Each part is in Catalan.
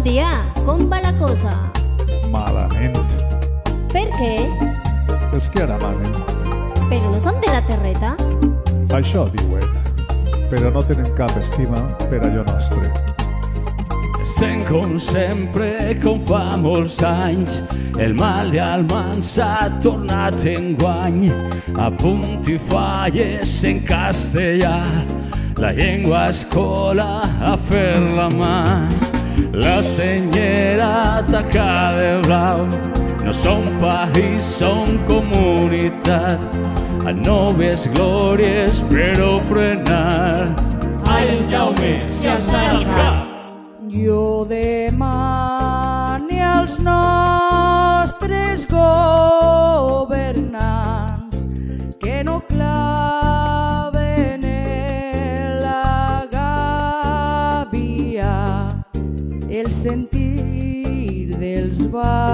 Bon dia, com va la cosa? Malament. Per què? Els que ara manen. Però no són de la terreta? Això diuen, però no tenen cap estima per allò nostre. Estem com sempre, com fa molts anys. El mal del man s'ha tornat en guany. A punt i falles en castellà. La llengua escola a fer la mà. La senyera taca de blau. No som país, som comunitat. A noves glòries però frenar. Ai, Jaume, si alçarà el cap. Jo demane als nostres governants que no claven en la gàbia el sentir dels valencians.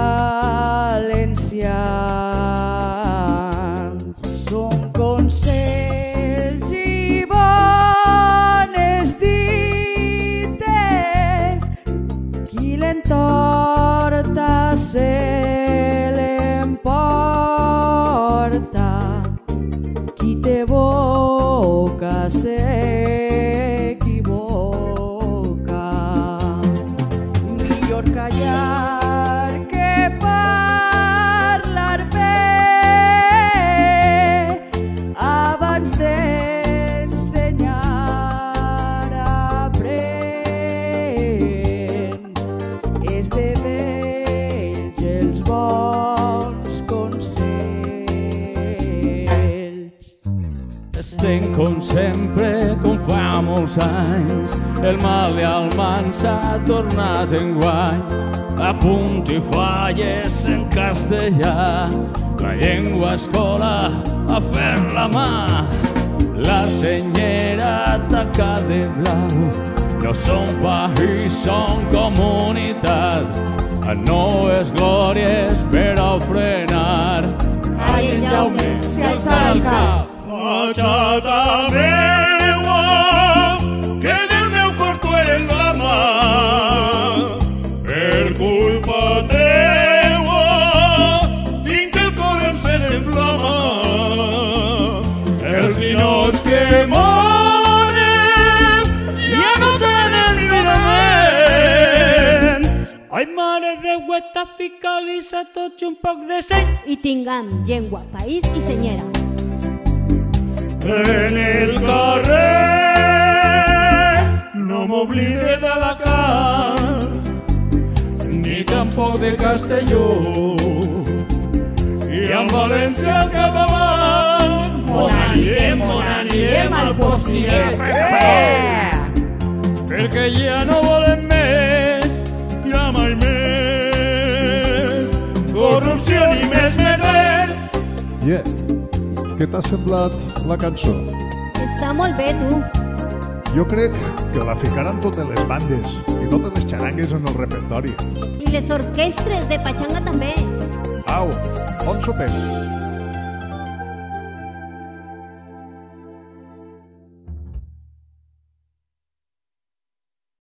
Són consells i bones dites, qui l'entorta se l'emporta, qui té boca s'equivoca. Millor callar que parlar bé abans d'ensenyar aprèn. És de vells els bons consells. Estem com sempre, com fa molts anys. El mal i el man s'ha tornat en guany. A punt i falles en castellà. La llengua escola a fer la mà. La senyera taca de blau. No som país, som comunitat. A noves glòries per a frenar. Ai, en Jaume, si alçarà el cap. Fatxata meua, que del meu cor tu eres la mà. Per culpa teua, tinc el cor encès en flama. Els ninots que moren ja no tenen mirament. Ai, mare Déu, fica-lis a tots un poc de seny. I tinguem llengua, país i senyera. En el carrer no m'oblide d'Alacant ni tampoc de Castelló, i amb València al capdavant on anirem al postier, perquè ja no volem més, ja mai més corrupció ni més merder. Yeah. Què t'ha semblat la cançó? Està molt bé, tu. Jo crec que la ficaran totes les bandes i totes les xarangues en el repertori. I les orquestres de Pachanga també. Au, on sopem?